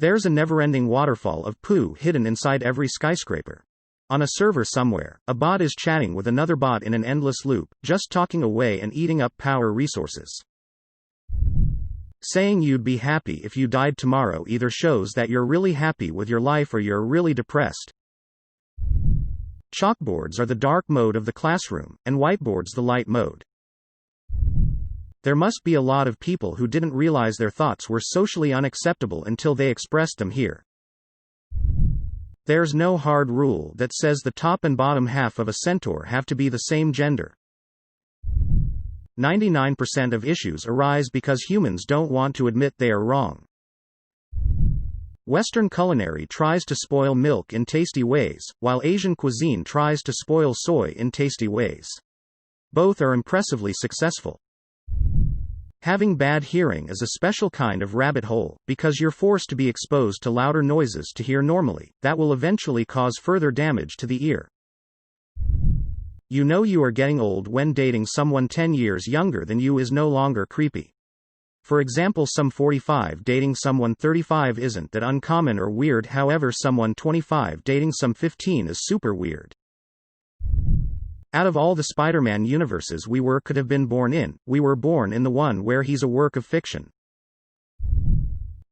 There's a never-ending waterfall of poo hidden inside every skyscraper. On a server somewhere, a bot is chatting with another bot in an endless loop, just talking away and eating up power resources. Saying you'd be happy if you died tomorrow either shows that you're really happy with your life or you're really depressed. Chalkboards are the dark mode of the classroom, and whiteboards the light mode. There must be a lot of people who didn't realize their thoughts were socially unacceptable until they expressed them here. There's no hard rule that says the top and bottom half of a centaur have to be the same gender. 99% of issues arise because humans don't want to admit they are wrong. Western culinary tries to spoil milk in tasty ways, while Asian cuisine tries to spoil soy in tasty ways. Both are impressively successful. Having bad hearing is a special kind of rabbit hole, because you're forced to be exposed to louder noises to hear normally, that will eventually cause further damage to the ear. You know you are getting old when dating someone 10 years younger than you is no longer creepy. For example, some 45 dating someone 35 isn't that uncommon or weird, however someone 25 dating some 15 is super weird. Out of all the Spider-Man universes we could have been born in, we were born in the one where he's a work of fiction.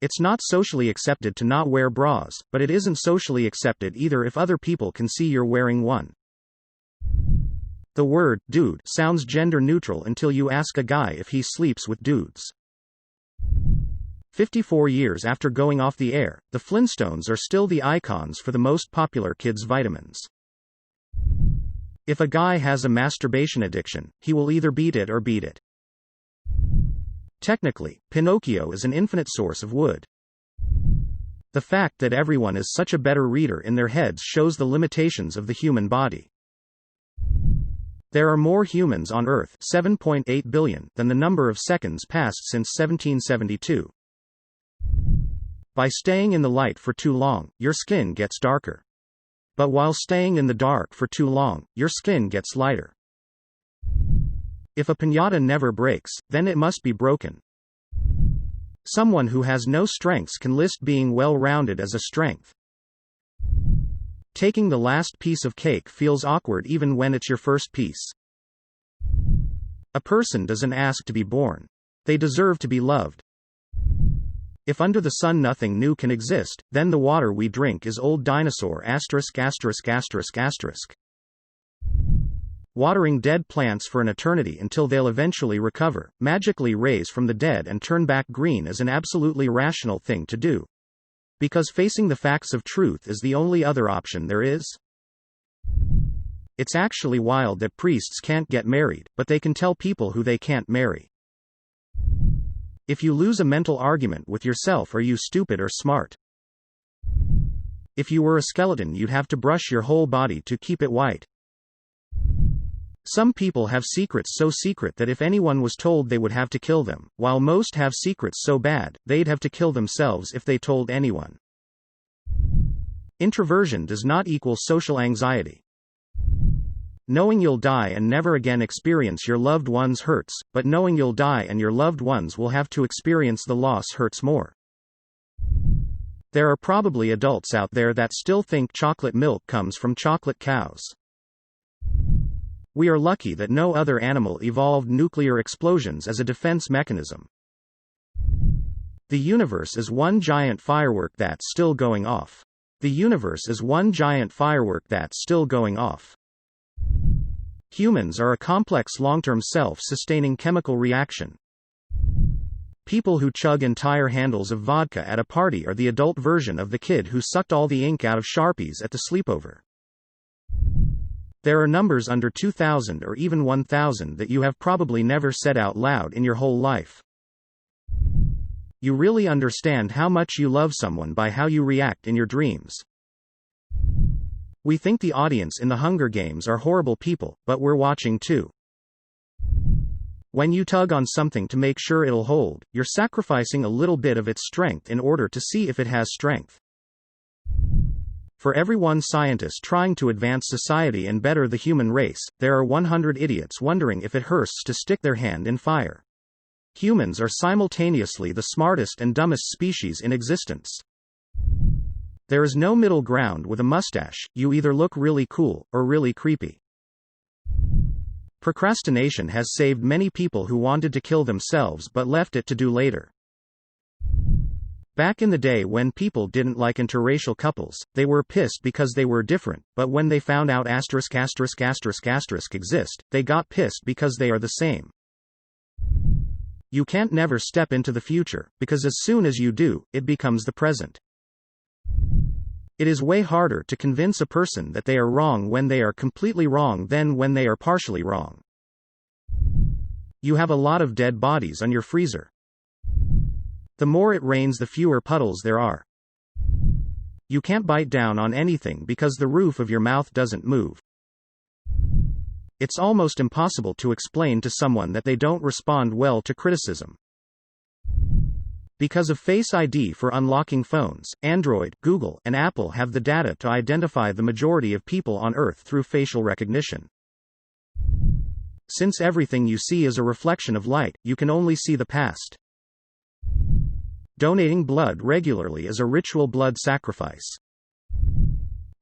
It's not socially accepted to not wear bras, but it isn't socially accepted either if other people can see you're wearing one. The word dude sounds gender neutral until you ask a guy if he sleeps with dudes. 54 years after going off the air, the Flintstones are still the icons for the most popular kids' vitamins. If a guy has a masturbation addiction, he will either beat it or beat it. Technically, Pinocchio is an infinite source of wood. The fact that everyone is such a better reader in their heads shows the limitations of the human body. There are more humans on Earth, 7.8 billion, than the number of seconds passed since 1772. By staying in the light for too long, your skin gets darker. But while staying in the dark for too long, your skin gets lighter. If a piñata never breaks, then it must be broken. Someone who has no strengths can list being well-rounded as a strength. Taking the last piece of cake feels awkward even when it's your first piece. A person doesn't ask to be born. They deserve to be loved. If under the sun nothing new can exist, then the water we drink is old dinosaur *******. Watering dead plants for an eternity until they'll eventually recover, magically raise from the dead and turn back green is an absolutely rational thing to do. Because facing the facts of truth is the only other option there is. It's actually wild that priests can't get married, but they can tell people who they can't marry. If you lose a mental argument with yourself, are you stupid or smart? If you were a skeleton, you'd have to brush your whole body to keep it white. Some people have secrets so secret that if anyone was told they would have to kill them, while most have secrets so bad, they'd have to kill themselves if they told anyone. Introversion does not equal social anxiety. Knowing you'll die and never again experience your loved ones hurts, but knowing you'll die and your loved ones will have to experience the loss hurts more. There are probably adults out there that still think chocolate milk comes from chocolate cows. We are lucky that no other animal evolved nuclear explosions as a defense mechanism. The universe is one giant firework that's still going off. The universe is one giant firework that's still going off. Humans are a complex long-term self-sustaining chemical reaction. People who chug entire handles of vodka at a party are the adult version of the kid who sucked all the ink out of Sharpies at the sleepover. There are numbers under 2,000 or even 1,000 that you have probably never said out loud in your whole life. You really understand how much you love someone by how you react in your dreams. We think the audience in the Hunger Games are horrible people, but we're watching too. When you tug on something to make sure it'll hold, you're sacrificing a little bit of its strength in order to see if it has strength. For every one scientist trying to advance society and better the human race, there are 100 idiots wondering if it hurts to stick their hand in fire. Humans are simultaneously the smartest and dumbest species in existence. There is no middle ground with a mustache, you either look really cool, or really creepy. Procrastination has saved many people who wanted to kill themselves but left it to do later. Back in the day when people didn't like interracial couples, they were pissed because they were different, but when they found out ***** exist, they got pissed because they are the same. You can't never step into the future, because as soon as you do, it becomes the present. It is way harder to convince a person that they are wrong when they are completely wrong than when they are partially wrong. You have a lot of dead bodies on your freezer. The more it rains, the fewer puddles there are. You can't bite down on anything because the roof of your mouth doesn't move. It's almost impossible to explain to someone that they don't respond well to criticism. Because of Face ID for unlocking phones, Android, Google, and Apple have the data to identify the majority of people on Earth through facial recognition. Since everything you see is a reflection of light, you can only see the past. Donating blood regularly is a ritual blood sacrifice.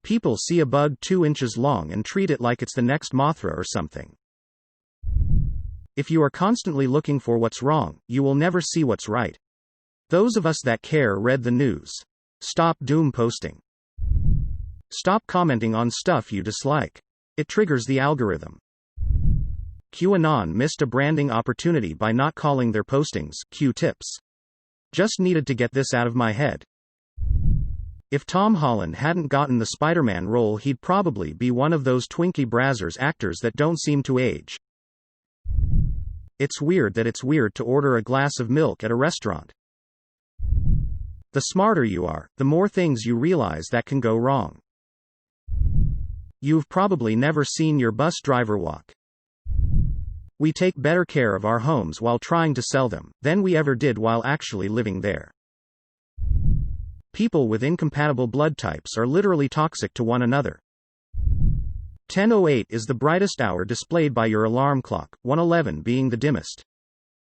People see a bug 2 inches long and treat it like it's the next Mothra or something. If you are constantly looking for what's wrong, you will never see what's right. Those of us that care read the news. Stop doom posting. Stop commenting on stuff you dislike. It triggers the algorithm. QAnon missed a branding opportunity by not calling their postings Q-tips. Just needed to get this out of my head. If Tom Holland hadn't gotten the Spider-Man role, he'd probably be one of those Twinkie Brazzers actors that don't seem to age. It's weird that it's weird to order a glass of milk at a restaurant. The smarter you are, the more things you realize that can go wrong. You've probably never seen your bus driver walk. We take better care of our homes while trying to sell them than we ever did while actually living there. People with incompatible blood types are literally toxic to one another. 10:08 is the brightest hour displayed by your alarm clock, 1:11 being the dimmest.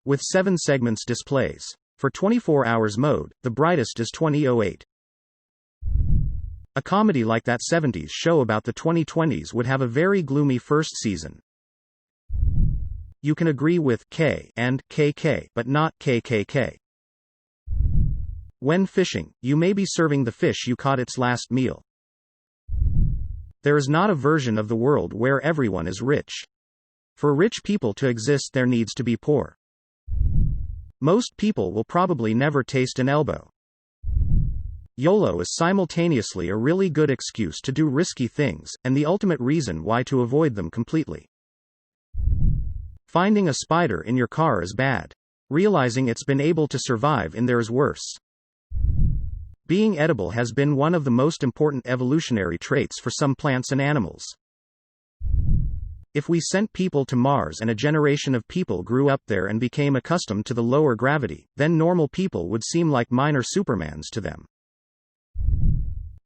With 7 segments displays. For 24 hours mode, the brightest is 20:08. A comedy like that 70s show about the 2020s would have a very gloomy first season. You can agree with K and KK, but not KKK. When fishing, you may be serving the fish you caught its last meal. There is not a version of the world where everyone is rich. For rich people to exist, there needs to be poor. Most people will probably never taste an elbow. YOLO is simultaneously a really good excuse to do risky things, and the ultimate reason why to avoid them completely. Finding a spider in your car is bad. Realizing it's been able to survive in there is worse. Being edible has been one of the most important evolutionary traits for some plants and animals. If we sent people to Mars and a generation of people grew up there and became accustomed to the lower gravity, then normal people would seem like minor Supermans to them.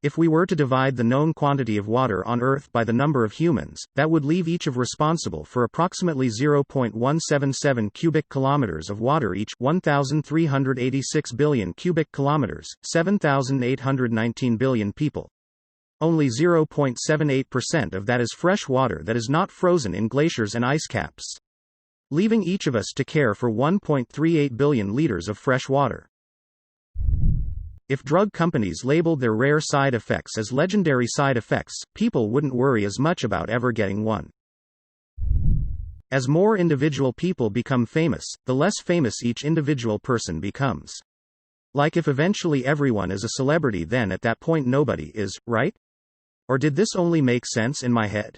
If we were to divide the known quantity of water on Earth by the number of humans, that would leave each of responsible for approximately 0.177 cubic kilometers of water each, 1,386 billion cubic kilometers, 7,819 billion people. Only 0.78% of that is fresh water that is not frozen in glaciers and ice caps. Leaving each of us to care for 1.38 billion liters of fresh water. If drug companies labeled their rare side effects as legendary side effects, people wouldn't worry as much about ever getting one. As more individual people become famous, the less famous each individual person becomes. Like if eventually everyone is a celebrity, then at that point nobody is, right? Or did this only make sense in my head?